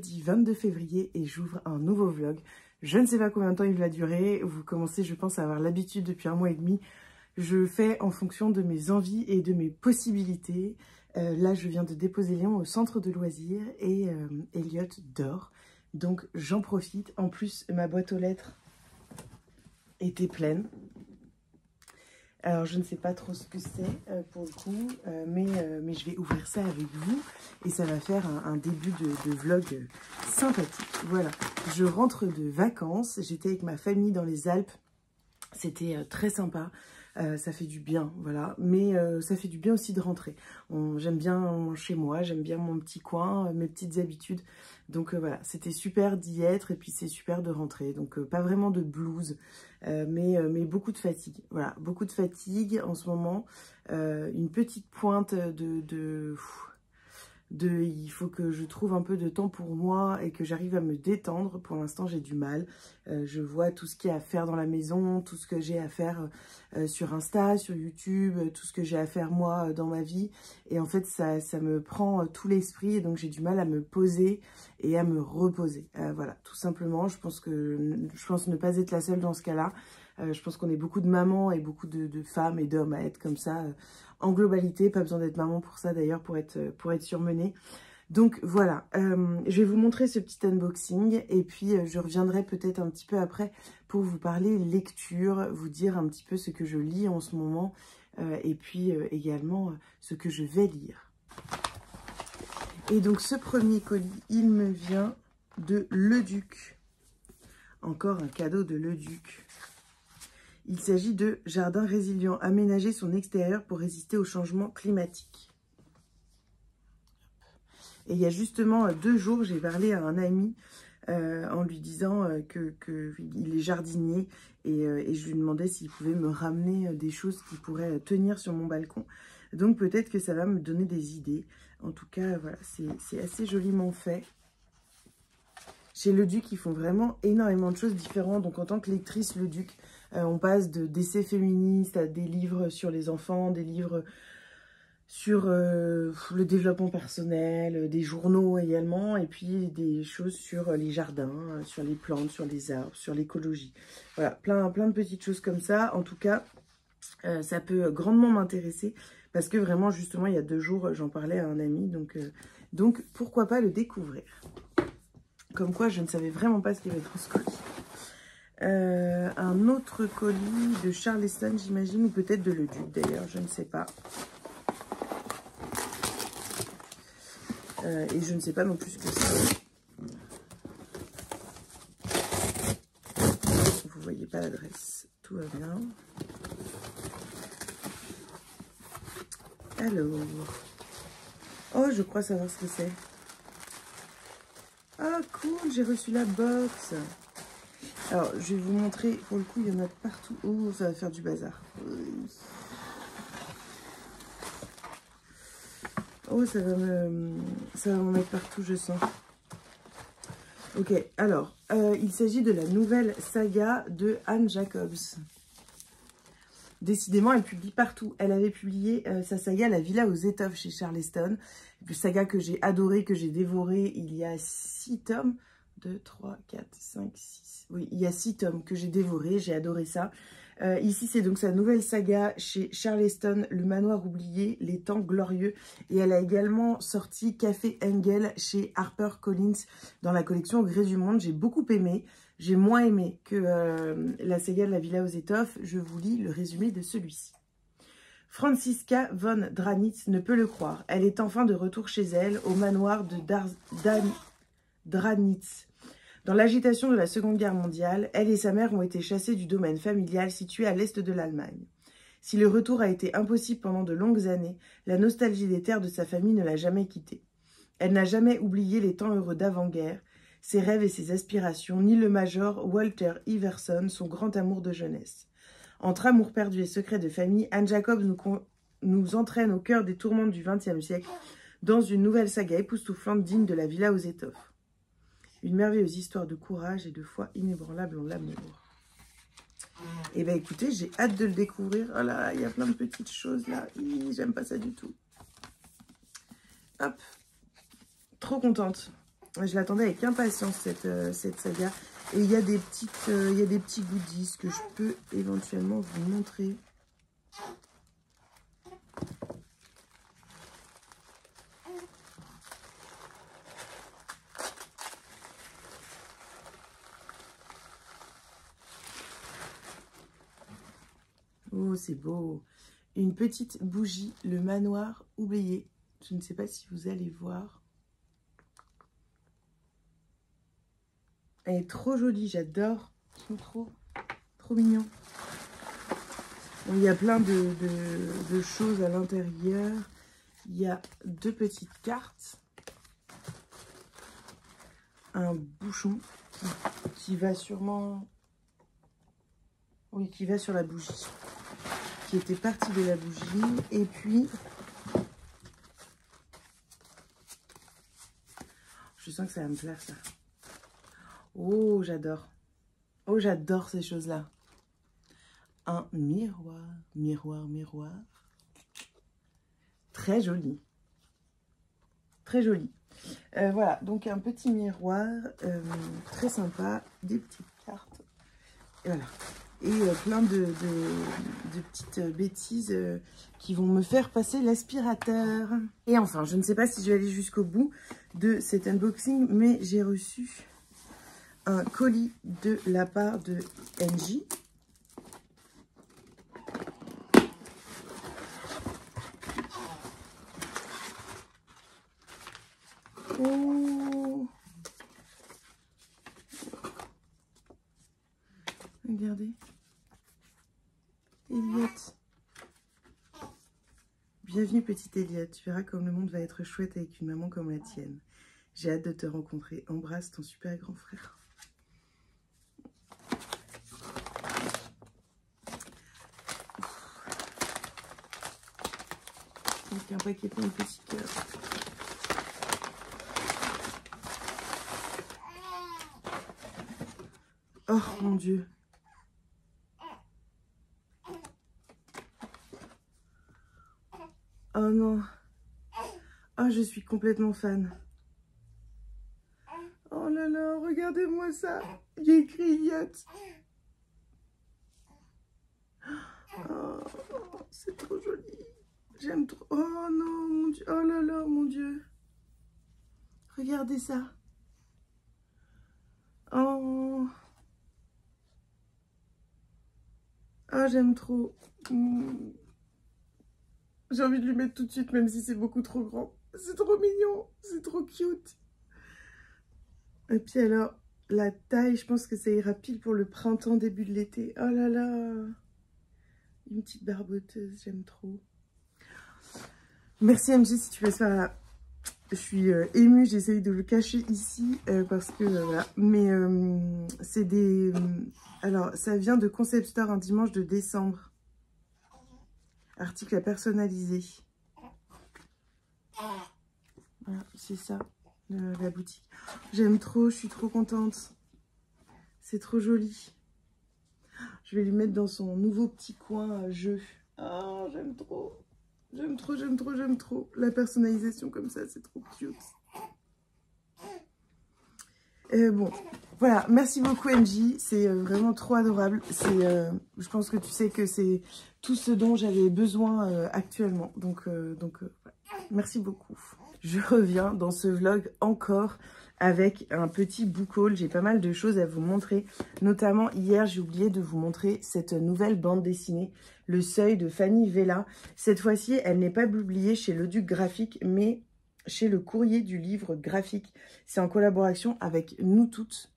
jeudi 22 février et j'ouvre un nouveau vlog. Je ne sais pas combien de temps il va durer, vous commencez je pense à avoir l'habitude depuis 1 mois et demi. Je fais en fonction de mes envies et de mes possibilités. Là je viens de déposer Léon au centre de loisirs et Elliot dort. Donc j'en profite. En plus ma boîte aux lettres était pleine. Alors je ne sais pas trop ce que c'est pour le coup, mais je vais ouvrir ça avec vous et ça va faire un début de vlog sympathique. Voilà, je rentre de vacances, j'étais avec ma famille dans les Alpes, c'était très sympa, ça fait du bien, voilà, mais ça fait du bien aussi de rentrer. J'aime bien chez moi, j'aime bien mon petit coin, mes petites habitudes, donc voilà, c'était super d'y être et puis c'est super de rentrer, donc pas vraiment de blues, mais beaucoup de fatigue, voilà, beaucoup de fatigue en ce moment, une petite pointe il faut que je trouve un peu de temps pour moi et que j'arrive à me détendre. Pour l'instant, j'ai du mal. Je vois tout ce qu'il y a à faire dans la maison, tout ce que j'ai à faire sur Insta, sur YouTube, tout ce que j'ai à faire moi dans ma vie. Et en fait, ça me prend tout l'esprit et donc j'ai du mal à me poser et à me reposer. Voilà, tout simplement. Je pense ne pas être la seule dans ce cas-là. Je pense qu'on est beaucoup de mamans et beaucoup de femmes et d'hommes à être comme ça en globalité. Pas besoin d'être maman pour ça d'ailleurs, pour être surmenée. Donc voilà, je vais vous montrer ce petit unboxing et puis je reviendrai peut-être un petit peu après pour vous parler lecture, vous dire un petit peu ce que je lis en ce moment et puis également ce que je vais lire. Et donc ce premier colis, il me vient de Leduc. Encore un cadeau de Leduc. Il s'agit de Jardin résilient, aménager son extérieur pour résister au changement climatique. Et il y a justement 2 jours, j'ai parlé à un ami en lui disant qu'il est jardinier et je lui demandais s'il pouvait me ramener des choses qui pourraient tenir sur mon balcon. Donc peut-être que ça va me donner des idées. En tout cas, voilà, c'est assez joliment fait. Chez Leduc, ils font vraiment énormément de choses différentes. Donc en tant que lectrice Leduc, on passe d'essais féministes à des livres sur les enfants, des livres sur le développement personnel, des journaux également, et puis des choses sur les jardins, sur les plantes, sur les arbres, sur l'écologie. Voilà, plein de petites choses comme ça. En tout cas, ça peut grandement m'intéresser parce que vraiment, justement, il y a 2 jours, j'en parlais à un ami. Donc pourquoi pas le découvrir. Comme quoi, je ne savais vraiment pas ce qu'il y avait dans ce colis. Un autre colis de Charleston, j'imagine, ou peut-être de Leduc d'ailleurs, je ne sais pas. Et je ne sais pas non plus ce que c'est. Vous voyez pas l'adresse, tout va bien. Alors, oh, je crois savoir ce que c'est. Ah, cool, j'ai reçu la box. Alors, je vais vous montrer, pour le coup, il y en a partout. Oh, ça va faire du bazar. Oh, ça va m'en mettre partout, je sens. Ok, alors, il s'agit de la nouvelle saga de Anne Jacobs. Décidément, elle publie partout. Elle avait publié sa saga La Villa aux Étoffes chez Charleston. Une saga que j'ai adorée, que j'ai dévorée. Il y a 6 tomes. 2, 3, 4, 5, 6. Oui, il y a 6 tomes que j'ai dévorés. J'ai adoré ça. Ici, c'est donc sa nouvelle saga chez Charleston, Le Manoir oublié, Les Temps glorieux. Et elle a également sorti Café Engel chez HarperCollins dans la collection Au gré du monde. J'ai beaucoup aimé. J'ai moins aimé que la saga de La Villa aux Étoffes. Je vous lis le résumé de celui-ci. Franziska von Dranitz ne peut le croire. Elle est enfin de retour chez elle, au manoir de Dranitz. Dans l'agitation de la Seconde Guerre mondiale, elle et sa mère ont été chassées du domaine familial situé à l'est de l'Allemagne. Si le retour a été impossible pendant de longues années, la nostalgie des terres de sa famille ne l'a jamais quittée. Elle n'a jamais oublié les temps heureux d'avant-guerre, ses rêves et ses aspirations, ni le major Walter Iverson, son grand amour de jeunesse. Entre amour perdu et secret de famille, Anne Jacobs nous entraîne au cœur des tourments du XXe siècle dans une nouvelle saga époustouflante digne de La Villa aux Étoffes. Une merveilleuse histoire de courage et de foi inébranlable en l'amour. Et bien écoutez, j'ai hâte de le découvrir. Oh là, il y a plein de petites choses là. J'aime pas ça du tout. Hop. Trop contente. Je l'attendais avec impatience, cette saga. Et il y a des petits goodies que je peux éventuellement vous montrer. Oh, c'est beau. Une petite bougie, le manoir oublié. Je ne sais pas si vous allez voir. Elle est trop jolie, j'adore. Ils sont trop mignons. Bon, il y a plein de choses à l'intérieur. Il y a 2 petites cartes. Un bouchon qui va sûrement... Oui, qui va sur la bougie. Qui était partie de la bougie. Et puis... Je sens que ça va me plaire, ça. Oh, j'adore. Oh, j'adore ces choses-là. Un miroir, miroir, miroir. Très joli. Très joli. Voilà, donc un petit miroir très sympa. Des petites cartes. Et voilà. Et plein de petites bêtises qui vont me faire passer l'aspirateur. Et enfin, je ne sais pas si je vais aller jusqu'au bout de cet unboxing, mais j'ai reçu un colis de la part de NJ. Oh, regardez. Elliot. Bienvenue petite Elliot. Tu verras comme le monde va être chouette avec une maman comme la tienne. J'ai hâte de te rencontrer. Embrasse ton super grand frère. Donc un paquet plein de petits cœurs. Oh mon Dieu. Oh non. Oh, je suis complètement fan. Oh là là, regardez-moi ça. Il y a écrit Elliot. Oh, c'est trop joli. J'aime trop. Oh non, mon Dieu. Oh là là, mon Dieu. Regardez ça. Oh. Ah, j'aime trop. J'ai envie de lui mettre tout de suite, même si c'est beaucoup trop grand. C'est trop mignon. C'est trop cute. Et puis alors, la taille, je pense que ça ira pile pour le printemps, début de l'été. Oh là là. Une petite barboteuse, j'aime trop. Merci MJ si tu passes par là. Je suis émue, j'essaye de le cacher ici parce que voilà. Mais c'est des... alors, ça vient de Concept Store un dimanche de décembre. Article à personnaliser. Voilà, c'est ça, la boutique. J'aime trop, je suis trop contente. C'est trop joli. Je vais lui mettre dans son nouveau petit coin jeu. Oh, j'aime trop. J'aime trop, j'aime trop, j'aime trop. La personnalisation comme ça, c'est trop cute. Bon, voilà. Merci beaucoup MJ. C'est vraiment trop adorable. Je pense que tu sais que c'est tout ce dont j'avais besoin actuellement. Donc merci beaucoup. Je reviens dans ce vlog encore avec un petit book haul. J'ai pas mal de choses à vous montrer. Notamment hier, j'ai oublié de vous montrer cette nouvelle bande dessinée, Le Seuil de Fanny Vella. Cette fois-ci, elle n'est pas publiée chez Le Duc Graphique, mais chez le Courrier du Livre Graphique. C'est en collaboration avec Nous Toutes.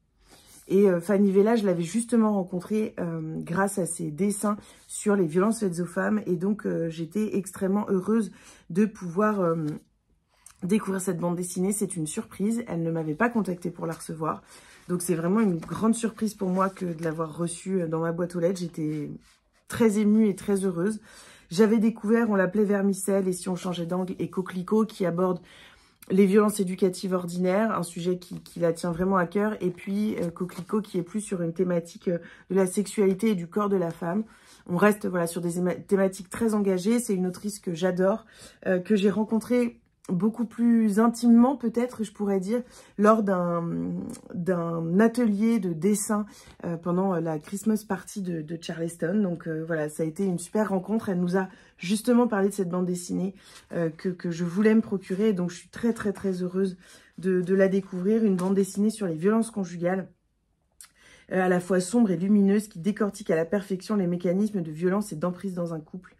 Et Fanny Vella, je l'avais justement rencontrée grâce à ses dessins sur les violences faites aux femmes. Et donc, j'étais extrêmement heureuse de pouvoir découvrir cette bande dessinée. C'est une surprise. Elle ne m'avait pas contactée pour la recevoir. Donc, c'est vraiment une grande surprise pour moi que de l'avoir reçue dans ma boîte aux lettres. J'étais très émue et très heureuse. J'avais découvert, on l'appelait Vermicelle et si on changeait d'angle, et Coquelicot, qui aborde les violences éducatives ordinaires, un sujet qui la tient vraiment à cœur. Et puis Coquelicot qui est plus sur une thématique de la sexualité et du corps de la femme. On reste voilà sur des thématiques très engagées. C'est une autrice que j'adore, que j'ai rencontrée beaucoup plus intimement peut-être, je pourrais dire, lors d'un atelier de dessin pendant la Christmas party de Charleston. Donc voilà, ça a été une super rencontre. Elle nous a justement parlé de cette bande dessinée que je voulais me procurer. Donc je suis très très très heureuse de la découvrir. Une bande dessinée sur les violences conjugales, à la fois sombre et lumineuse, qui décortique à la perfection les mécanismes de violence et d'emprise dans un couple.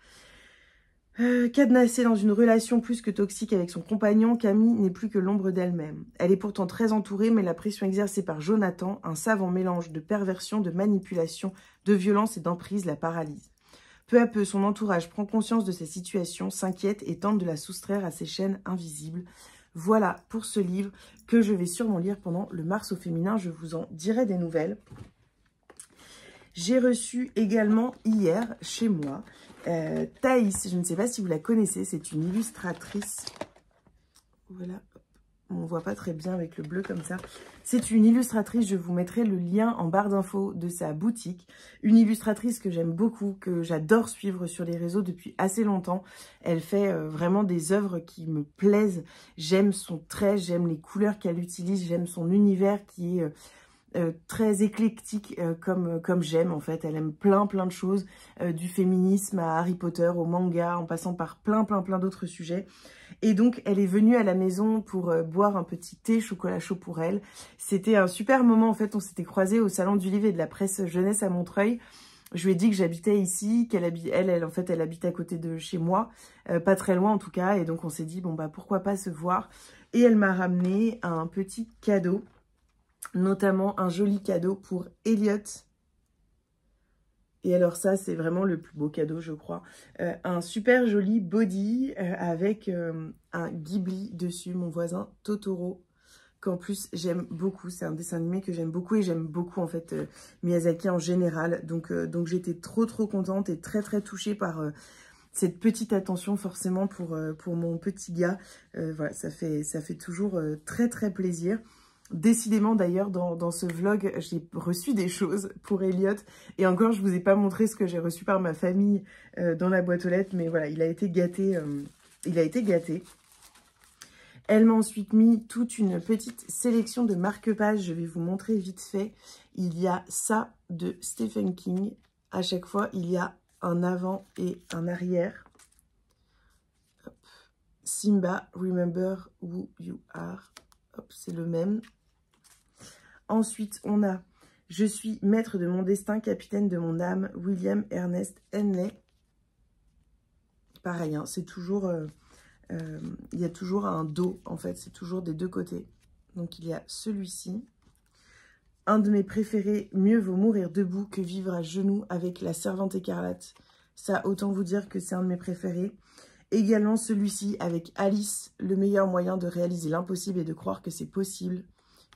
Cadenassée dans une relation plus que toxique avec son compagnon, Camille n'est plus que l'ombre d'elle-même. Elle est pourtant très entourée, mais la pression exercée par Jonathan, un savant mélange de perversion, de manipulation, de violence et d'emprise, la paralyse. Peu à peu, son entourage prend conscience de sa situation, s'inquiète et tente de la soustraire à ses chaînes invisibles. Voilà pour ce livre que je vais sûrement lire pendant le Mars au féminin. Je vous en dirai des nouvelles. J'ai reçu également hier, chez moi, Thaïs. Je ne sais pas si vous la connaissez, c'est une illustratrice. Voilà, on ne voit pas très bien avec le bleu comme ça. C'est une illustratrice, je vous mettrai le lien en barre d'infos de sa boutique. Une illustratrice que j'aime beaucoup, que j'adore suivre sur les réseaux depuis assez longtemps. Elle fait vraiment des œuvres qui me plaisent. J'aime son trait, j'aime les couleurs qu'elle utilise, j'aime son univers qui est très éclectique comme j'aime en fait. Elle aime plein de choses, du féminisme à Harry Potter, au manga, en passant par plein d'autres sujets. Et donc elle est venue à la maison pour boire un petit thé chocolat chaud pour elle. C'était un super moment en fait. On s'était croisés au salon du livre et de la presse jeunesse à Montreuil. Je lui ai dit que j'habitais ici, qu'elle en fait elle habite à côté de chez moi, pas très loin en tout cas, et donc on s'est dit bon bah pourquoi pas se voir. Et elle m'a ramené un petit cadeau, notamment un joli cadeau pour Elliot. Et alors ça, c'est vraiment le plus beau cadeau, je crois. Un super joli body avec un Ghibli dessus, mon voisin Totoro, qu'en plus j'aime beaucoup. C'est un dessin animé que j'aime beaucoup et j'aime beaucoup en fait Miyazaki en général. Donc j'étais trop contente et très touchée par cette petite attention forcément pour mon petit gars. Voilà, ça fait toujours très plaisir. Décidément d'ailleurs dans ce vlog j'ai reçu des choses pour Elliot et encore je vous ai pas montré ce que j'ai reçu par ma famille dans la boîte aux lettres, mais voilà, il a été gâté, Elle m'a ensuite mis toute une petite sélection de marque-pages, je vais vous montrer vite fait. Il y a ça de Stephen King, à chaque fois il y a un avant et un arrière. Hop. Simba, Remember Who You Are, c'est le même. Ensuite, on a « Je suis maître de mon destin, capitaine de mon âme », William Ernest Henley. Pareil, hein, c'est toujours... il y a toujours un dos, en fait, c'est toujours des deux côtés. Donc, il y a celui-ci. Un de mes préférés, « Mieux vaut mourir debout que vivre à genoux avec la servante écarlate ». Ça, autant vous dire que c'est un de mes préférés. Également celui-ci avec Alice, « Le meilleur moyen de réaliser l'impossible et de croire que c'est possible ».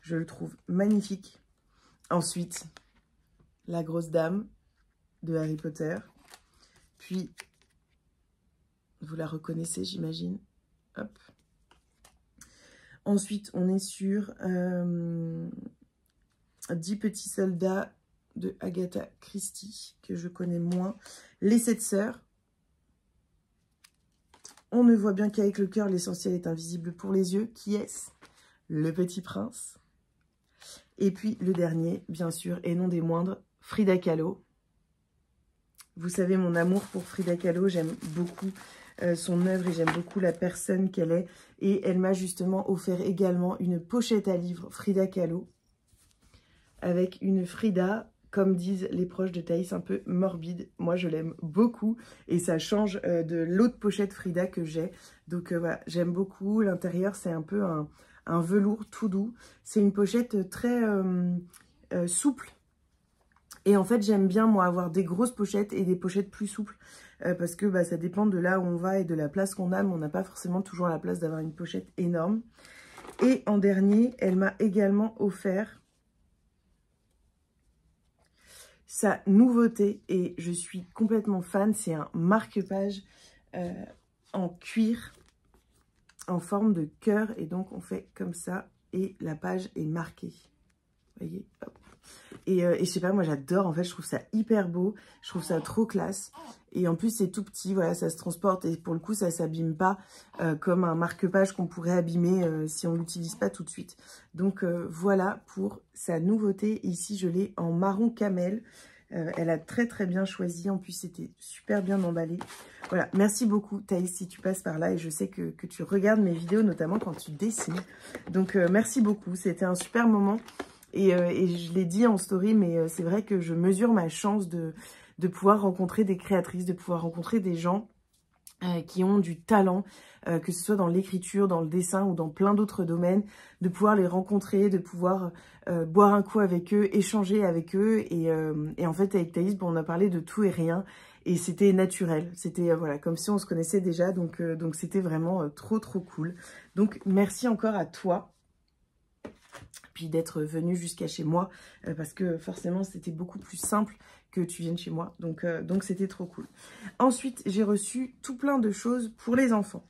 Je le trouve magnifique. Ensuite, La grosse dame de Harry Potter. Puis, vous la reconnaissez, j'imagine. Hop. Ensuite, on est sur 10 petits soldats de Agatha Christie, que je connais moins. Les 7 sœurs. On ne voit bien qu'avec le cœur, l'essentiel est invisible pour les yeux. Qui est-ce? Le Petit Prince. Et puis le dernier, bien sûr, et non des moindres, Frida Kahlo. Vous savez mon amour pour Frida Kahlo, j'aime beaucoup son œuvre et j'aime beaucoup la personne qu'elle est. Et elle m'a justement offert également une pochette à livre Frida Kahlo, avec une Frida, comme disent les proches de Thaïs, un peu morbide. Moi, je l'aime beaucoup et ça change de l'autre pochette Frida que j'ai. Donc voilà, j'aime beaucoup. L'intérieur, c'est un peu un velours tout doux. C'est une pochette très souple. Et en fait, j'aime bien, moi, avoir des grosses pochettes et des pochettes plus souples. Parce que bah, ça dépend de là où on va et de la place qu'on a. Mais on n'a pas forcément toujours la place d'avoir une pochette énorme. Et en dernier, elle m'a également offert sa nouveauté. Et je suis complètement fan. C'est un marque-page en cuir, en forme de cœur, et donc on fait comme ça et la page est marquée. Vous voyez, hop. Et je sais pas, moi j'adore, en fait, je trouve ça hyper beau, je trouve ça trop classe. Et en plus, c'est tout petit, voilà, ça se transporte et pour le coup, ça s'abîme pas comme un marque-page qu'on pourrait abîmer si on l'utilise pas tout de suite. Donc voilà pour sa nouveauté. Ici, je l'ai en marron camel. Elle a très très bien choisi, en plus c'était super bien emballé. Voilà, merci beaucoup Thaïs si tu passes par là et je sais que tu regardes mes vidéos notamment quand tu dessines. Donc merci beaucoup, c'était un super moment. Et je l'ai dit en story, mais c'est vrai que je mesure ma chance de pouvoir rencontrer des créatrices, de pouvoir rencontrer des gens qui ont du talent, que ce soit dans l'écriture, dans le dessin ou dans plein d'autres domaines, de pouvoir les rencontrer, de pouvoir boire un coup avec eux, échanger avec eux. Et en fait, avec Thaïs, bon, on a parlé de tout et rien. Et c'était naturel, c'était voilà, comme si on se connaissait déjà. Donc c'était vraiment trop, trop cool. Donc, merci encore à toi. Puis d'être venu jusqu'à chez moi, parce que forcément, c'était beaucoup plus simple que tu viennes chez moi. Donc c'était trop cool. Ensuite, j'ai reçu tout plein de choses pour les enfants.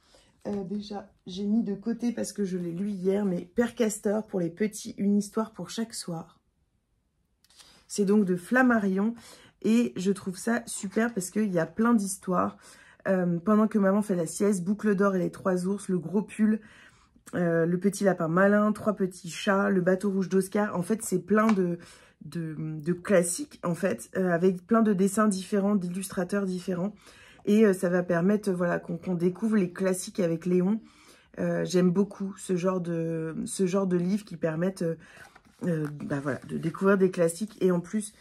Déjà, j'ai mis de côté, parce que je l'ai lu hier, mais Père Castor pour les petits, une histoire pour chaque soir. C'est donc de Flammarion. Et je trouve ça super parce qu'il y a plein d'histoires. Pendant que maman fait la sieste, Boucle d'or et les 3 ours, le gros pull, le petit lapin malin, 3 petits chats, le bateau rouge d'Oscar. En fait, c'est plein de classiques, en fait, avec plein de dessins différents, d'illustrateurs différents. Et ça va permettre, voilà, qu'on découvre les classiques avec Léon. J'aime beaucoup ce genre de livres qui permettent voilà, de découvrir des classiques. Et en plus,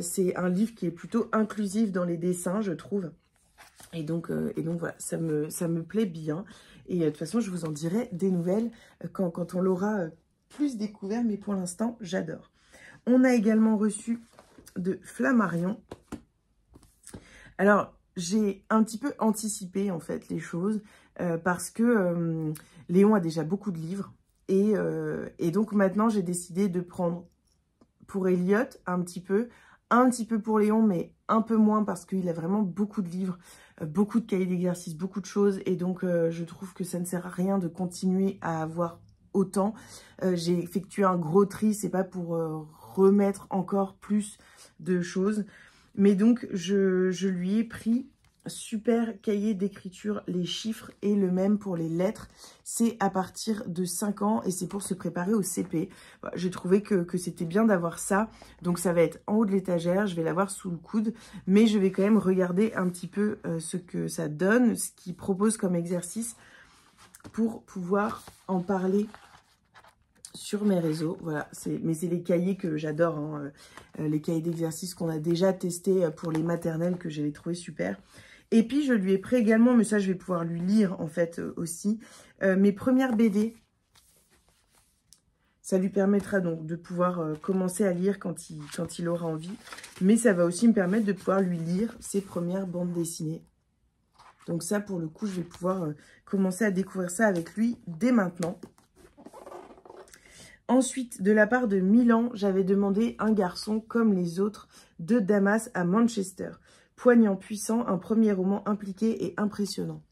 c'est un livre qui est plutôt inclusif dans les dessins, je trouve. Et donc voilà, ça me plaît bien. Et de toute façon, je vous en dirai des nouvelles quand on l'aura plus découvert. Mais pour l'instant, j'adore. On a également reçu de Flammarion. Alors, j'ai un petit peu anticipé, en fait, les choses. Parce que Léon a déjà beaucoup de livres. Et donc, maintenant, j'ai décidé de prendre pour Elliot un petit peu pour Léon, mais un peu moins parce qu'il a vraiment beaucoup de livres, beaucoup de cahiers d'exercice, beaucoup de choses. Et donc, je trouve que ça ne sert à rien de continuer à avoir autant. J'ai effectué un gros tri, c'est pas pour remettre encore plus de choses. Mais donc, je lui ai pris super cahier d'écriture, les chiffres et le même pour les lettres. C'est à partir de 5 ans et c'est pour se préparer au CP. Voilà, j'ai trouvé que c'était bien d'avoir ça. Donc ça va être en haut de l'étagère, je vais l'avoir sous le coude. Mais je vais quand même regarder un petit peu ce que ça donne, ce qu'il propose comme exercice pour pouvoir en parler sur mes réseaux. Voilà, mais c'est les cahiers que j'adore, hein, les cahiers d'exercice qu'on a déjà testés pour les maternelles que j'avais trouvé super. Et puis, je lui ai pris également, mais ça, je vais pouvoir lui lire, en fait, aussi, mes premières BD. Ça lui permettra donc de pouvoir commencer à lire quand il aura envie. Mais ça va aussi me permettre de pouvoir lui lire ses premières bandes dessinées. Donc ça, pour le coup, je vais pouvoir commencer à découvrir ça avec lui dès maintenant. Ensuite, de la part de Milan, j'avais demandé Un garçon comme les autres de Damas à Manchester. Poignant, puissant, un premier roman impliqué et impressionnant.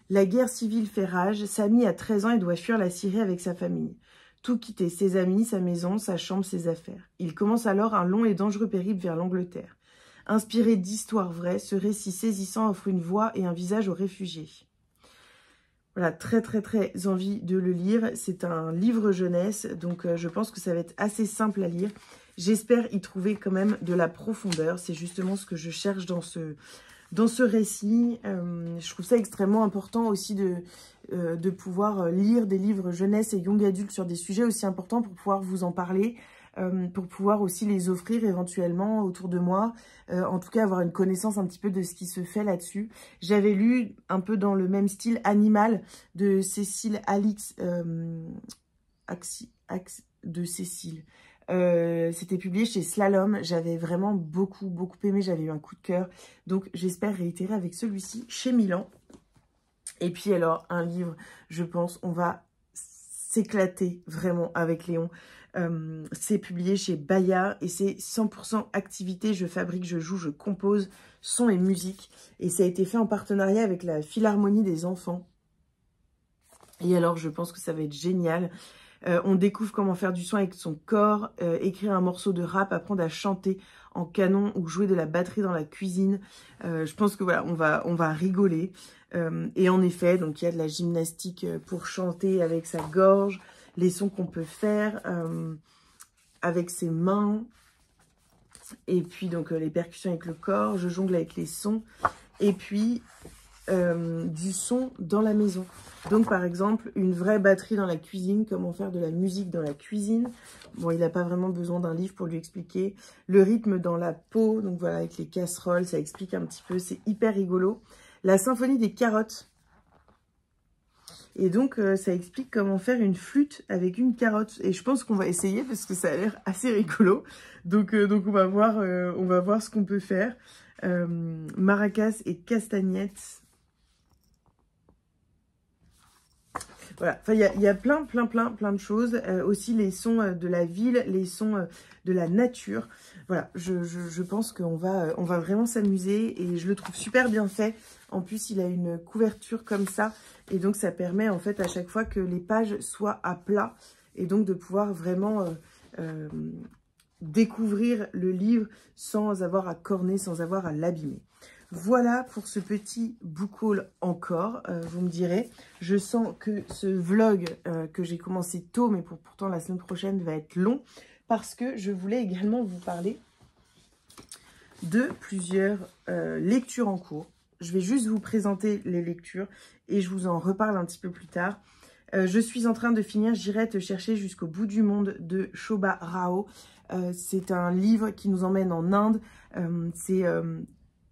La guerre civile fait rage. Samy a 13 ans et doit fuir la Syrie avec sa famille. Tout quitter, ses amis, sa maison, sa chambre, ses affaires. Il commence alors un long et dangereux périple vers l'Angleterre. Inspiré d'histoires vraies, ce récit saisissant offre une voix et un visage aux réfugiés. Voilà, très très très envie de le lire. C'est un livre jeunesse, donc je pense que ça va être assez simple à lire. J'espère y trouver quand même de la profondeur. C'est justement ce que je cherche dans ce récit. Je trouve ça extrêmement important aussi de pouvoir lire des livres jeunesse et young adulte sur des sujets aussi importants pour pouvoir vous en parler, pour pouvoir aussi les offrir éventuellement autour de moi. En tout cas, avoir une connaissance un petit peu de ce qui se fait là-dessus. J'avais lu un peu dans le même style Animal de Cécile Alix, de Cécile. C'était publié chez Slalom. J'avais vraiment beaucoup aimé. J'avais eu un coup de cœur. Donc, j'espère réitérer avec celui-ci chez Milan. Et puis, alors, un livre, je pense, on va s'éclater vraiment avec Léon. C'est publié chez Bayard et c'est 100% activité. Je fabrique, je joue, je compose, son et musique. Et ça a été fait en partenariat avec la Philharmonie des enfants. Et alors, je pense que ça va être génial. On découvre comment faire du son avec son corps, écrire un morceau de rap, apprendre à chanter en canon ou jouer de la batterie dans la cuisine. Je pense que voilà, on va rigoler. Et en effet, donc il y a de la gymnastique pour chanter avec sa gorge, les sons qu'on peut faire avec ses mains. Et puis donc les percussions avec le corps, je jongle avec les sons. Et puis du son dans la maison. Donc par exemple, une vraie batterie dans la cuisine, comment faire de la musique dans la cuisine. Bon, il n'a pas vraiment besoin d'un livre pour lui expliquer. Le rythme dans la peau, donc voilà, avec les casseroles, ça explique un petit peu, c'est hyper rigolo. La symphonie des carottes. Et donc, ça explique comment faire une flûte avec une carotte. Et je pense qu'on va essayer parce que ça a l'air assez rigolo. Donc on va voir ce qu'on peut faire. Maracas et castagnettes. Voilà, enfin, il y a plein de choses. Aussi les sons de la ville, les sons de la nature. Voilà, je pense qu'on on va vraiment s'amuser et je le trouve super bien fait. En plus, il a une couverture comme ça et donc ça permet en fait à chaque fois que les pages soient à plat et donc de pouvoir vraiment découvrir le livre sans avoir à corner, sans avoir à l'abîmer. Voilà pour ce petit book haul encore, vous me direz. Je sens que ce vlog que j'ai commencé tôt, mais pourtant la semaine prochaine va être long, parce que je voulais également vous parler de plusieurs lectures en cours. Je vais juste vous présenter les lectures et je vous en reparle un petit peu plus tard. Je suis en train de finir « J'irai te chercher jusqu'au bout du monde » de Shobha Rao. C'est un livre qui nous emmène en Inde. C'est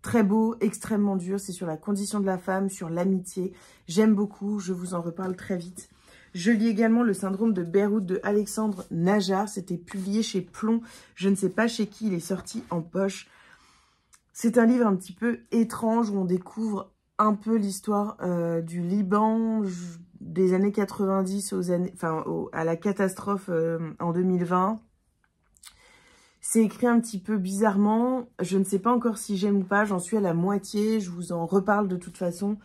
très beau, extrêmement dur. C'est sur la condition de la femme, sur l'amitié. J'aime beaucoup, je vous en reparle très vite. Je lis également Le syndrome de Beyrouth de Alexandre Najar. C'était publié chez Plomb. Je ne sais pas chez qui, il est sorti en poche. C'est un livre un petit peu étrange où on découvre un peu l'histoire du Liban des années 90 à la catastrophe en 2020. C'est écrit un petit peu bizarrement. Je ne sais pas encore si j'aime ou pas. J'en suis à la moitié. Je vous en reparle de toute façon.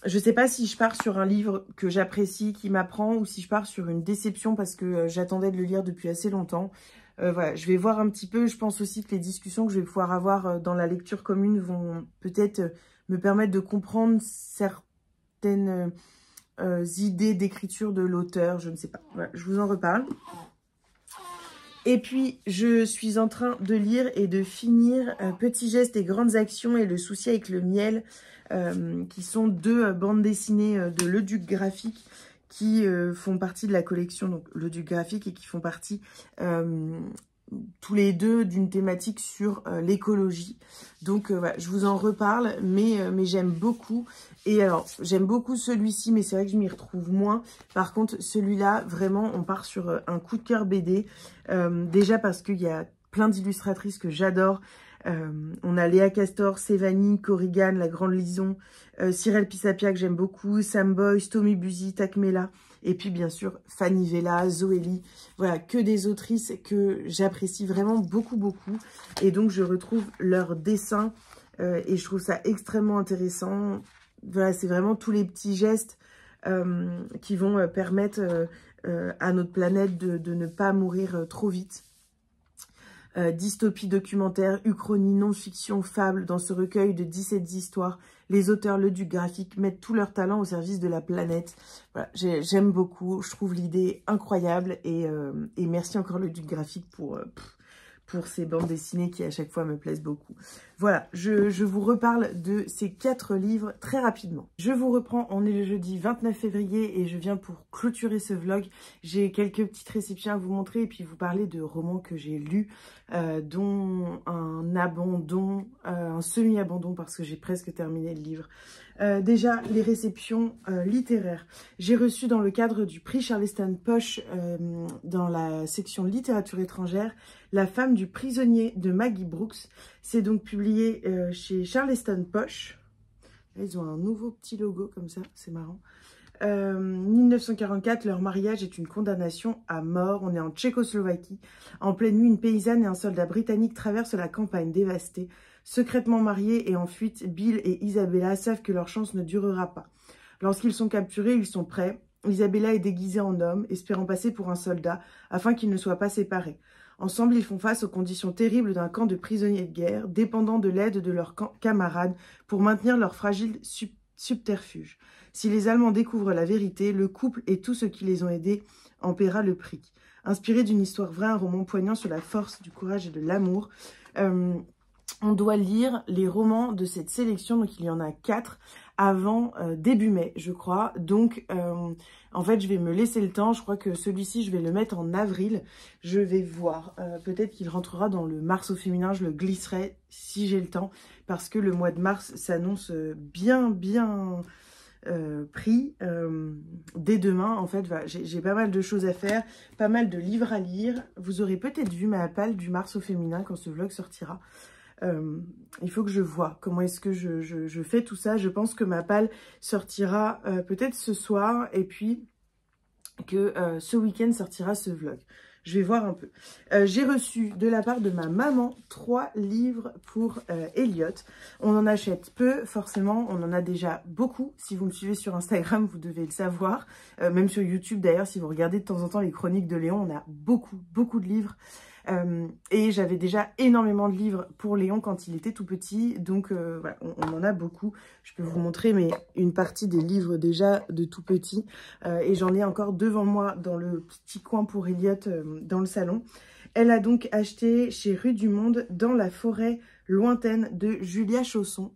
Je ne sais pas si je pars sur un livre que j'apprécie, qui m'apprend, ou si je pars sur une déception parce que j'attendais de le lire depuis assez longtemps. Voilà, je vais voir un petit peu. Je pense aussi que les discussions que je vais pouvoir avoir dans la lecture commune vont peut-être me permettre de comprendre certaines idées d'écriture de l'auteur. Je ne sais pas. Voilà, je vous en reparle. Et puis, je suis en train de lire et de finir Petits gestes et grandes actions et Le souci avec le miel, qui sont deux bandes dessinées de Le Duc Graphique qui font partie de la collection, donc Le Duc Graphique, et qui font partie tous les deux d'une thématique sur l'écologie. Donc, voilà, je vous en reparle, mais j'aime beaucoup. Et alors, j'aime beaucoup celui-ci, mais c'est vrai que je m'y retrouve moins. Par contre, celui-là, vraiment, on part sur un coup de cœur BD. Déjà parce qu'il y a plein d'illustratrices que j'adore. On a Léa Castor, Sévanie, Corrigan, La Grande Lison, Cyril Pisapia que j'aime beaucoup, Sam Boyce, Tommy Buzy, Takmela. Et puis, bien sûr, Fanny Vella, Zoélie. Voilà, que des autrices que j'apprécie vraiment beaucoup, beaucoup. Et donc, je retrouve leurs dessins et je trouve ça extrêmement intéressant. Voilà, c'est vraiment tous les petits gestes qui vont permettre à notre planète de ne pas mourir trop vite. Dystopie documentaire, uchronie, non-fiction, fable. Dans ce recueil de 17 histoires, les auteurs Le Duc Graphique mettent tout leur talent au service de la planète. Voilà, j'aime beaucoup, je trouve l'idée incroyable et merci encore Le Duc Graphique pour ces bandes dessinées qui à chaque fois me plaisent beaucoup. Voilà, je vous reparle de ces 4 livres très rapidement. Je vous reprends, on est le jeudi 29 février et je viens pour clôturer ce vlog. J'ai quelques petites réceptions à vous montrer et puis vous parler de romans que j'ai lus, dont un abandon, un semi-abandon parce que j'ai presque terminé le livre. Déjà, les réceptions littéraires. J'ai reçu dans le cadre du prix Charleston Poche, dans la section littérature étrangère, La femme du prisonnier de Maggie Brooks. C'est donc publié chez Charleston Poche. Là, ils ont un nouveau petit logo comme ça, c'est marrant. 1944, leur mariage est une condamnation à mort. On est en Tchécoslovaquie. En pleine nuit, une paysanne et un soldat britannique traversent la campagne dévastée. Secrètement mariés et en fuite, Bill et Isabella savent que leur chance ne durera pas. Lorsqu'ils sont capturés, ils sont prêts Isabella est déguisée en homme, espérant passer pour un soldat, afin qu'ils ne soient pas séparés. Ensemble, ils font face aux conditions terribles d'un camp de prisonniers de guerre, dépendant de l'aide de leurs camarades pour maintenir leur fragile subterfuge. Si les Allemands découvrent la vérité, le couple et tous ceux qui les ont aidés en paiera le prix. Inspiré d'une histoire vraie, un roman poignant sur la force du courage et de l'amour. On doit lire les romans de cette sélection, donc il y en a 4, avant début mai, je crois. Donc, en fait, je vais me laisser le temps. Je crois que celui-ci, je vais le mettre en avril. Je vais voir. Peut-être qu'il rentrera dans le mars au féminin. Je le glisserai si j'ai le temps. Parce que le mois de mars s'annonce bien pris. Dès demain, en fait, voilà, j'ai pas mal de choses à faire. Pas mal de livres à lire. Vous aurez peut-être vu ma palle du mars au féminin quand ce vlog sortira. Il faut que je vois comment est-ce que je fais tout ça. Je pense que ma palle sortira peut-être ce soir et puis que ce week-end sortira ce vlog. Je vais voir un peu. J'ai reçu de la part de ma maman 3 livres pour Elliot. On en achète peu, forcément. On en a déjà beaucoup. Si vous me suivez sur Instagram, vous devez le savoir. Même sur YouTube, d'ailleurs, si vous regardez de temps en temps les chroniques de Léon, on a beaucoup de livres. Et j'avais déjà énormément de livres pour Léon quand il était tout petit, donc voilà, on en a beaucoup. Je peux vous montrer mais une partie des livres déjà de tout petit, et j'en ai encore devant moi dans le petit coin pour Elliot dans le salon. Elle a donc acheté chez Rue du Monde Dans la forêt lointaine de Julia Chausson.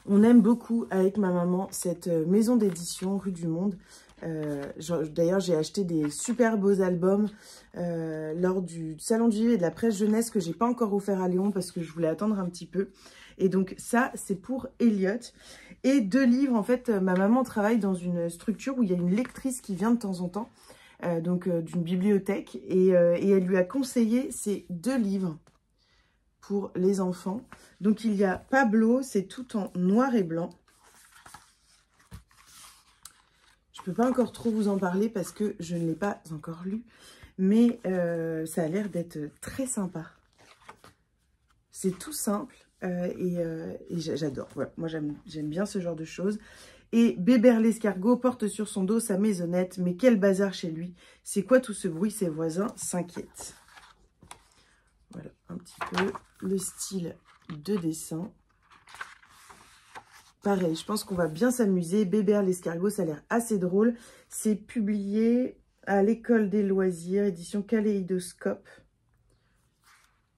On aime beaucoup avec ma maman cette maison d'édition Rue du Monde. D'ailleurs, j'ai acheté des super beaux albums lors du Salon du livre et de la presse jeunesse que j'ai pas encore offert à Léon parce que je voulais attendre un petit peu. Et donc ça, c'est pour Elliot. Et 2 livres, en fait, ma maman travaille dans une structure où il y a une lectrice qui vient de temps en temps, d'une bibliothèque. Et elle lui a conseillé ces 2 livres pour les enfants. Donc il y a Pablo, c'est tout en noir et blanc. Je ne peux pas encore trop vous en parler parce que je ne l'ai pas encore lu. Mais ça a l'air d'être très sympa. C'est tout simple et j'adore. Voilà, moi, j'aime bien ce genre de choses. Et Bébert l'escargot porte sur son dos sa maisonnette. Mais quel bazar chez lui. C'est quoi tout ce bruit? Ses voisins s'inquiètent. Voilà, un petit peu le style de dessin. Pareil, je pense qu'on va bien s'amuser. Bébert l'escargot, ça a l'air assez drôle. C'est publié à l'École des loisirs, édition Kaléidoscope.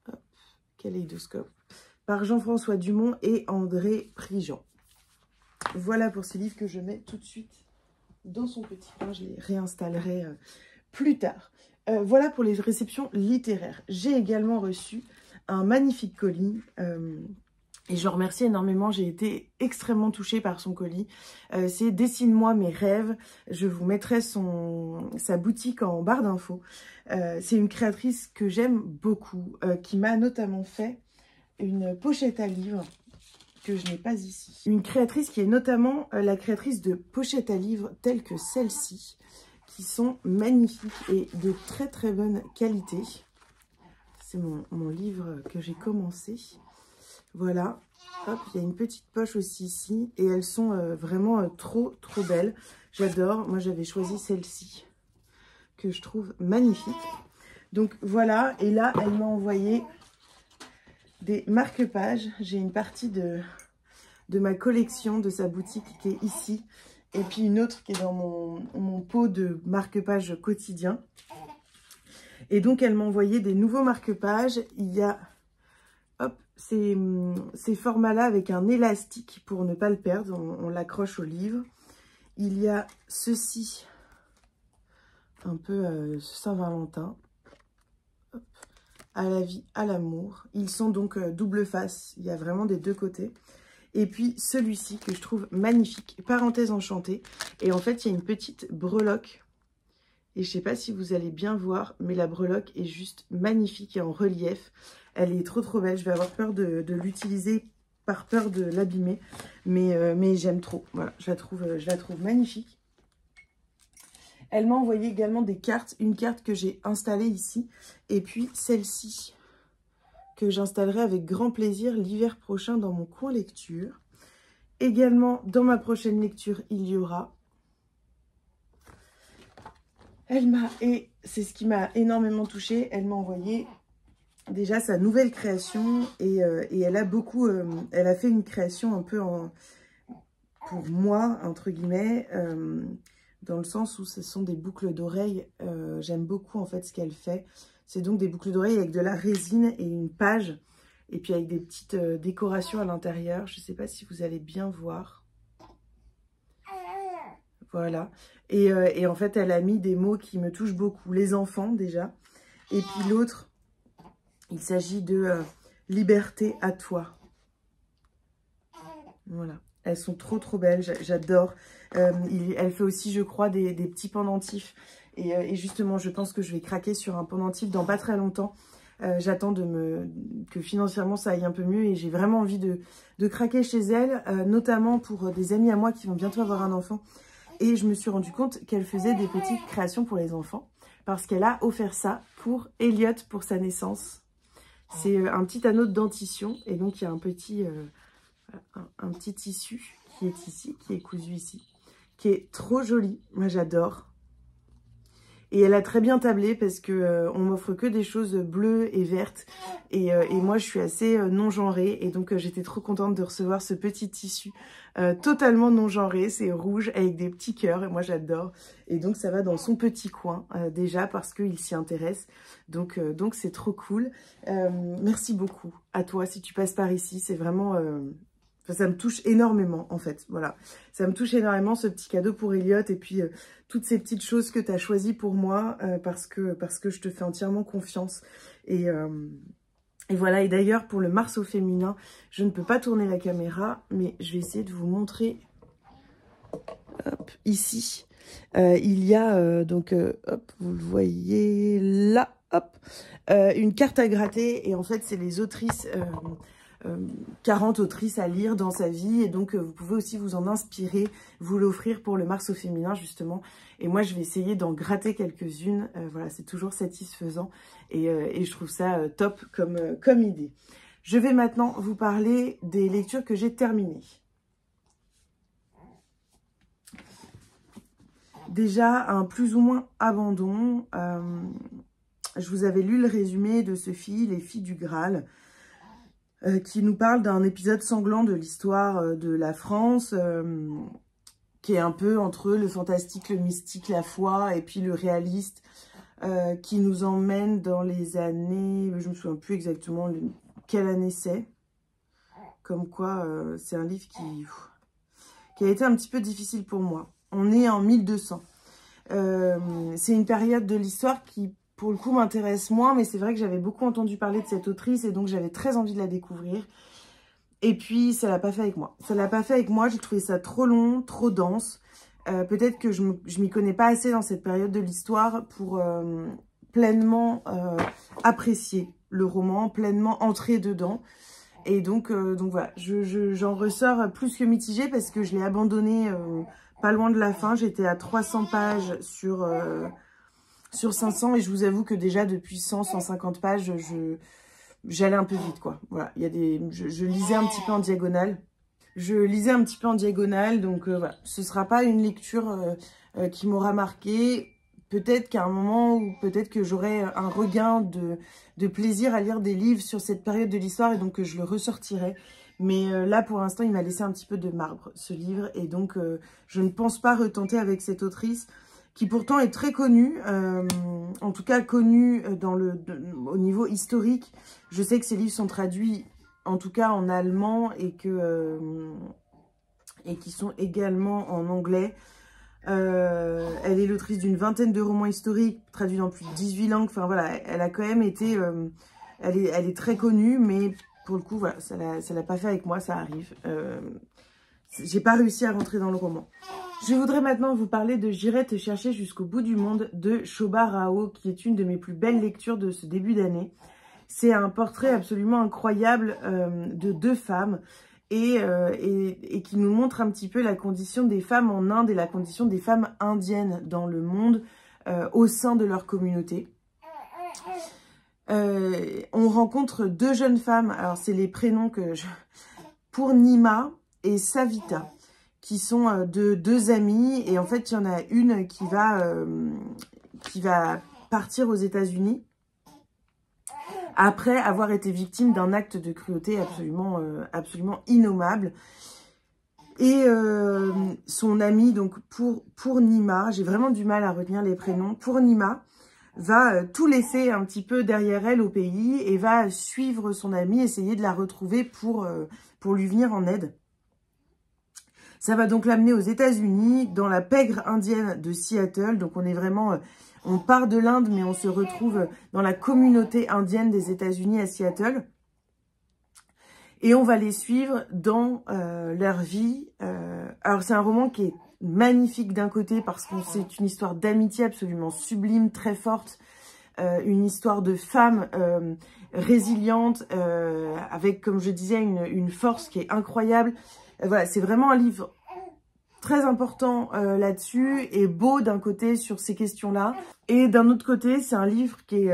Hop, Kaléidoscope. Par Jean-François Dumont et André Prigent. Voilà pour ces livres que je mets tout de suite dans son petit coin. Je les réinstallerai plus tard. Voilà pour les réceptions littéraires. J'ai également reçu un magnifique colis. Et je le remercie énormément, j'ai été extrêmement touchée par son colis. C'est Dessine-moi mes rêves. Je vous mettrai sa boutique en barre d'infos. C'est une créatrice que j'aime beaucoup, qui m'a notamment fait une pochette à livres que je n'ai pas ici. Une créatrice qui est notamment la créatrice de pochettes à livres telles que celle-ci, qui sont magnifiques et de très bonne qualité. C'est mon livre que j'ai commencé. Voilà, hop, il y a une petite poche aussi ici et elles sont vraiment trop belles. J'adore, moi j'avais choisi celle-ci que je trouve magnifique. Donc voilà, et là elle m'a envoyé des marque-pages. J'ai une partie de ma collection de sa boutique qui est ici et puis une autre qui est dans mon pot de marque-pages quotidien. Et donc elle m'a envoyé des nouveaux marque-pages. Il y a... Hop, ces formats-là avec un élastique pour ne pas le perdre. On l'accroche au livre. Il y a ceci, un peu Saint-Valentin. À la vie, à l'amour. Ils sont donc double face. Il y a vraiment des 2 côtés. Et puis celui-ci que je trouve magnifique. Parenthèse enchantée. Et en fait, il y a une petite breloque. Et je ne sais pas si vous allez bien voir, mais la breloque est juste magnifique et en relief. Elle est trop belle. Je vais avoir peur de l'utiliser par peur de l'abîmer. Mais j'aime trop. Voilà, je la trouve magnifique. Elle m'a envoyé également des cartes. Une carte que j'ai installée ici. Et puis celle-ci que j'installerai avec grand plaisir l'hiver prochain dans mon coin lecture. Également, dans ma prochaine lecture, il y aura Et c'est ce qui m'a énormément touchée, elle m'a envoyé déjà sa nouvelle création et elle a elle a fait une création un peu pour moi, entre guillemets, dans le sens où ce sont des boucles d'oreilles. J'aime beaucoup en fait ce qu'elle fait. C'est donc des boucles d'oreilles avec de la résine et une page, et puis avec des petites décorations à l'intérieur. Je ne sais pas si vous allez bien voir. Voilà. Et en fait, elle a mis des mots qui me touchent beaucoup. Les enfants, déjà. Et puis l'autre, il s'agit de liberté à toi. Voilà. Elles sont trop, trop belles. J'adore. Elle fait aussi, je crois, des petits pendentifs. Et justement, je pense que je vais craquer sur un pendentif dans pas très longtemps. J'attends que financièrement, ça aille un peu mieux. Et j'ai vraiment envie de craquer chez elle, notamment pour des amis à moi qui vont bientôt avoir un enfant. Et je me suis rendu compte qu'elle faisait des petites créations pour les enfants parce qu'elle a offert ça pour Elliot pour sa naissance. C'est un petit anneau de dentition et donc il y a un petit tissu qui est ici, qui est cousu ici, qui est trop joli. Moi, j'adore. Et elle a très bien tablé parce que on m'offre que des choses bleues et vertes. Et moi, je suis assez non-genrée. Et donc, j'étais trop contente de recevoir ce petit tissu totalement non-genré. C'est rouge avec des petits cœurs. Et moi, j'adore. Et donc, ça va dans son petit coin déjà parce qu'il s'y intéresse. Donc c'est trop cool. Merci beaucoup à toi si tu passes par ici. C'est vraiment... ça me touche énormément, en fait. Voilà. Ça me touche énormément, ce petit cadeau pour Elliot. Et puis, toutes ces petites choses que tu as choisies pour moi parce que je te fais entièrement confiance. Et voilà. Et d'ailleurs, pour le Mars au féminin, je ne peux pas tourner la caméra, mais je vais essayer de vous montrer. Hop, ici. Il y a, hop, vous le voyez là, hop, une carte à gratter. Et en fait, c'est les autrices... 40 autrices à lire dans sa vie et donc vous pouvez aussi vous en inspirer, vous l'offrir pour le Mars au féminin justement, et moi je vais essayer d'en gratter quelques-unes. Voilà, c'est toujours satisfaisant et je trouve ça top comme idée. Je vais maintenant vous parler des lectures que j'ai terminées. Déjà un plus ou moins abandon, je vous avais lu le résumé de Sophie, les filles du Graal, qui nous parle d'un épisode sanglant de l'histoire de la France, qui est un peu entre le fantastique, le mystique, la foi, et puis le réaliste, qui nous emmène dans les années, je ne me souviens plus exactement quelle année c'est, comme quoi c'est un livre qui a été un petit peu difficile pour moi. On est en 1200. C'est une période de l'histoire qui... pour le coup, m'intéresse moins, mais c'est vrai que j'avais beaucoup entendu parler de cette autrice et donc j'avais très envie de la découvrir. Et puis, ça l'a pas fait avec moi. Ça l'a pas fait avec moi, j'ai trouvé ça trop long, trop dense. Peut-être que je m'y connais pas assez dans cette période de l'histoire pour pleinement apprécier le roman, pleinement entrer dedans. Et donc voilà, j'en ressors plus que mitigée parce que je l'ai abandonné pas loin de la fin. J'étais à 300 pages sur 500 et je vous avoue que déjà depuis 100-150 pages, j'allais un peu vite quoi. Voilà, il y a je lisais un petit peu en diagonale. Donc voilà, ce sera pas une lecture qui m'aura marqué. Peut-être qu'à un moment où peut-être que j'aurai un regain de plaisir à lire des livres sur cette période de l'histoire et donc que je le ressortirai. Mais là, pour l'instant, il m'a laissé un petit peu de marbre, ce livre. Et donc, je ne pense pas retenter avec cette autrice qui pourtant est très connue, en tout cas connue au niveau historique. Je sais que ses livres sont traduits, en tout cas en allemand, et qui sont également en anglais. Elle est l'autrice d'une vingtaine de romans historiques, traduits dans plus de 18 langues. Enfin voilà, elle a quand même été... elle est très connue, mais pour le coup, voilà, ça l'a pas fait avec moi, ça arrive. J'ai pas réussi à rentrer dans le roman. Je voudrais maintenant vous parler de J'irai te chercher jusqu'au bout du monde de Shobha Rao, qui est une de mes plus belles lectures de ce début d'année. C'est un portrait absolument incroyable de deux femmes et qui nous montre un petit peu la condition des femmes en Inde et la condition des femmes indiennes dans le monde au sein de leur communauté. On rencontre deux jeunes femmes, alors c'est les prénoms Purnima et Savita, qui sont deux amies, et en fait il y en a une qui qui va partir aux États-Unis après avoir été victime d'un acte de cruauté absolument innommable. Et son amie, donc pour Nima, j'ai vraiment du mal à retenir les prénoms, pour Nima, va tout laisser un petit peu derrière elle au pays et va suivre son amie, essayer de la retrouver pour lui venir en aide. Ça va donc l'amener aux États-Unis, dans la pègre indienne de Seattle. Donc on est vraiment, on part de l'Inde, mais on se retrouve dans la communauté indienne des États-Unis à Seattle. Et on va les suivre dans leur vie. Alors c'est un roman qui est magnifique d'un côté parce que c'est une histoire d'amitié absolument sublime, très forte. Une histoire de femme résiliente, avec, comme je disais, une force qui est incroyable. Voilà, c'est vraiment un livre très important là-dessus et beau d'un côté sur ces questions-là. Et d'un autre côté, c'est un livre qui est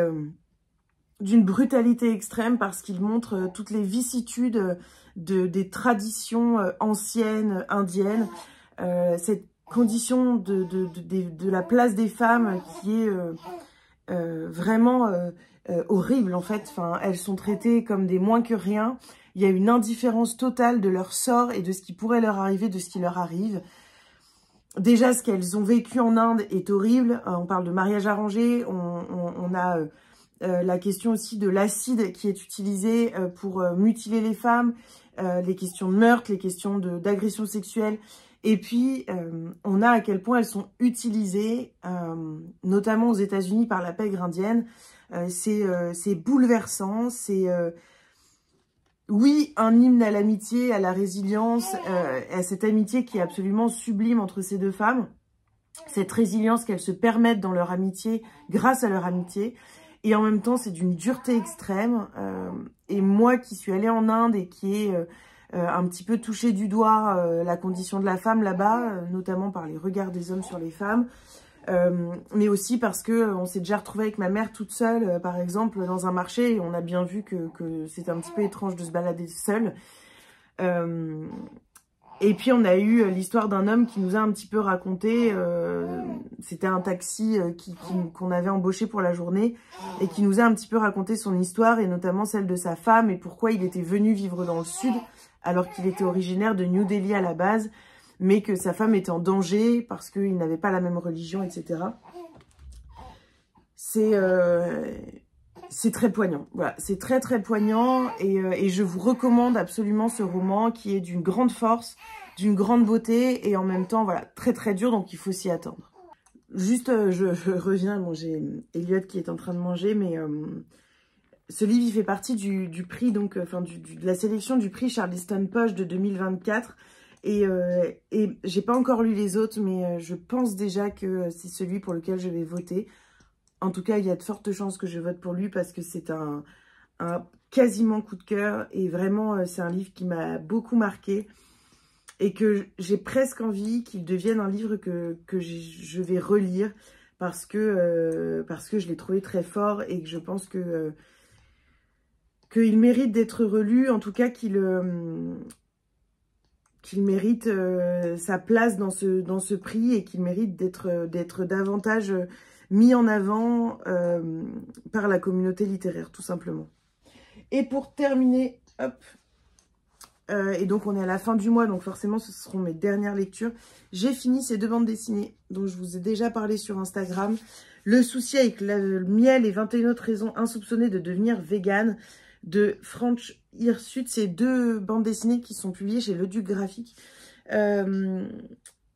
d'une brutalité extrême parce qu'il montre toutes les vicissitudes des traditions anciennes indiennes. Cette condition de la place des femmes qui est vraiment horrible en fait. Enfin, elles sont traitées comme des moins que rien. Il y a une indifférence totale de leur sort et de ce qui pourrait leur arriver, de ce qui leur arrive. Déjà, ce qu'elles ont vécu en Inde est horrible. On parle de mariage arrangé. On a la question aussi de l'acide qui est utilisé pour mutiler les femmes. Les questions de meurtre, les questions d'agression sexuelle. Et puis, on a à quel point elles sont utilisées, notamment aux États-Unis par la pègre indienne. C'est bouleversant, c'est... oui, un hymne à l'amitié, à la résilience, à cette amitié qui est absolument sublime entre ces deux femmes. Cette résilience qu'elles se permettent dans leur amitié, grâce à leur amitié. Et en même temps, c'est d'une dureté extrême. Et moi qui suis allée en Inde et qui ai un petit peu touché du doigt la condition de la femme là-bas, notamment par les regards des hommes sur les femmes, mais aussi parce que on s'est déjà retrouvé avec ma mère toute seule, par exemple, dans un marché, et on a bien vu que c'était un petit peu étrange de se balader seule. Et puis on a eu l'histoire d'un homme qui nous a un petit peu raconté, c'était un taxi qu'on avait embauché pour la journée, et qui nous a un petit peu raconté son histoire, et notamment celle de sa femme, et pourquoi il était venu vivre dans le sud, alors qu'il était originaire de New Delhi à la base, mais que sa femme était en danger parce qu'il n'avait pas la même religion, etc. C'est très poignant. Voilà, c'est très très poignant et je vous recommande absolument ce roman qui est d'une grande force, d'une grande beauté et en même temps, voilà, très très dur, donc il faut s'y attendre. Juste, je reviens, bon, j'ai Elliot qui est en train de manger, mais ce livre, il fait partie du prix, donc, enfin, de la sélection du prix Charleston Poche de 2024. Et j'ai pas encore lu les autres, mais je pense déjà que c'est celui pour lequel je vais voter. En tout cas, il y a de fortes chances que je vote pour lui parce que c'est un quasiment coup de cœur. Et vraiment, c'est un livre qui m'a beaucoup marqué. Et que j'ai presque envie qu'il devienne un livre que je vais relire. Parce que je l'ai trouvé très fort et que je pense qu'il mérite d'être relu. En tout cas, qu'il mérite sa place dans ce prix et qu'il mérite d'être davantage mis en avant par la communauté littéraire, tout simplement. Et pour terminer, hop, et donc on est à la fin du mois, donc forcément ce seront mes dernières lectures. J'ai fini ces deux bandes dessinées dont je vous ai déjà parlé sur Instagram. Le souci avec le miel et 21 autres raisons insoupçonnées de devenir végane de Franch Hirsute. C'est deux bandes dessinées qui sont publiées chez Le Duc Graphique.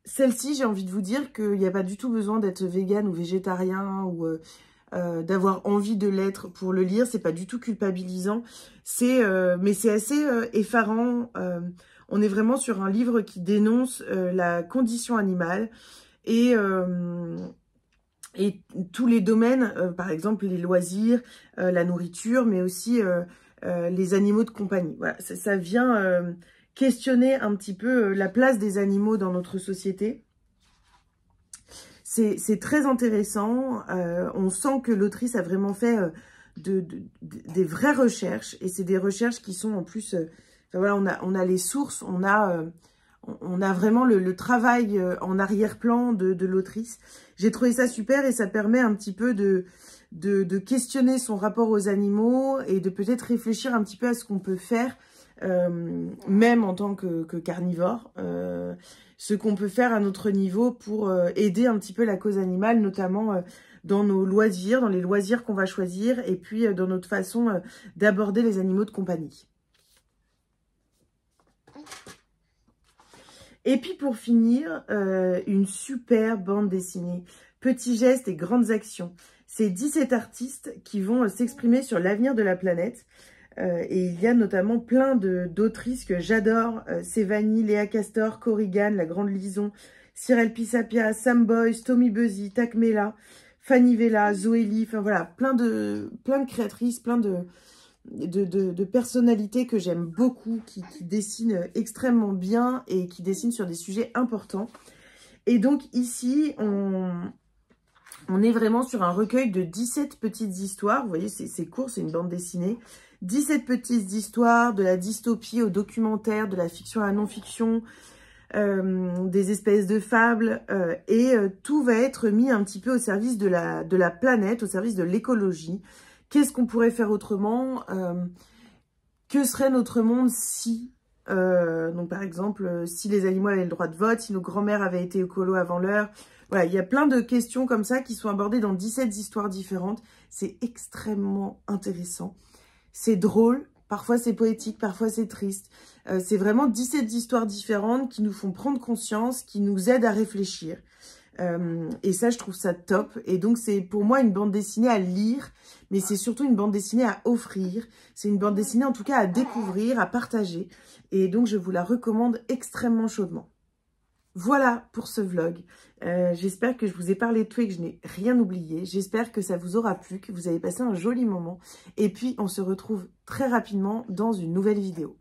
Celle-ci, j'ai envie de vous dire qu'il n'y a pas du tout besoin d'être végane ou végétarien ou d'avoir envie de l'être pour le lire. C'est pas du tout culpabilisant. Mais c'est assez effarant. On est vraiment sur un livre qui dénonce la condition animale et tous les domaines, par exemple les loisirs, la nourriture, mais aussi les animaux de compagnie. Voilà, ça vient questionner un petit peu la place des animaux dans notre société. C'est très intéressant. On sent que l'autrice a vraiment fait des vraies recherches. Et c'est des recherches qui sont en plus... enfin, voilà, on a les sources, on on a vraiment le travail en arrière-plan de l'autrice. J'ai trouvé ça super et ça permet un petit peu de questionner son rapport aux animaux et de peut-être réfléchir un petit peu à ce qu'on peut faire, même en tant que carnivore, ce qu'on peut faire à notre niveau pour aider un petit peu la cause animale, notamment dans nos loisirs, dans les loisirs qu'on va choisir, et puis dans notre façon d'aborder les animaux de compagnie. Et puis pour finir, une super bande dessinée, petits gestes et grandes actions. C'est 17 artistes qui vont s'exprimer sur l'avenir de la planète. Et il y a notamment plein d'autrices que j'adore. Sévanie, Léa Castor, Corrigan, La Grande Lison, Cyril Pisapia, Sam Boyce, Tommy Buzzy, Takmela, Fanny Vella, Zoélie. Enfin voilà, plein de créatrices, plein de personnalités que j'aime beaucoup, qui dessinent extrêmement bien et qui dessinent sur des sujets importants. Et donc ici, on est vraiment sur un recueil de 17 petites histoires. Vous voyez, c'est court, c'est une bande dessinée. 17 petites histoires, de la dystopie au documentaire, de la fiction à la non-fiction, des espèces de fables. Et tout va être mis un petit peu au service de la planète, au service de l'écologie. Qu'est-ce qu'on pourrait faire autrement? Que serait notre monde si... donc par exemple, si les animaux avaient le droit de vote, si nos grands-mères avaient été écolos avant l'heure. Voilà, il y a plein de questions comme ça qui sont abordées dans 17 histoires différentes. C'est extrêmement intéressant. C'est drôle, parfois c'est poétique, parfois c'est triste. C'est vraiment 17 histoires différentes qui nous font prendre conscience, qui nous aident à réfléchir. Et ça, je trouve ça top. Et donc, c'est pour moi une bande dessinée à lire, mais c'est surtout une bande dessinée à offrir. C'est une bande dessinée, en tout cas, à découvrir, à partager. Et donc, je vous la recommande extrêmement chaudement. Voilà pour ce vlog. J'espère que je vous ai parlé de tout et que je n'ai rien oublié. J'espère que ça vous aura plu, que vous avez passé un joli moment. Et puis, on se retrouve très rapidement dans une nouvelle vidéo.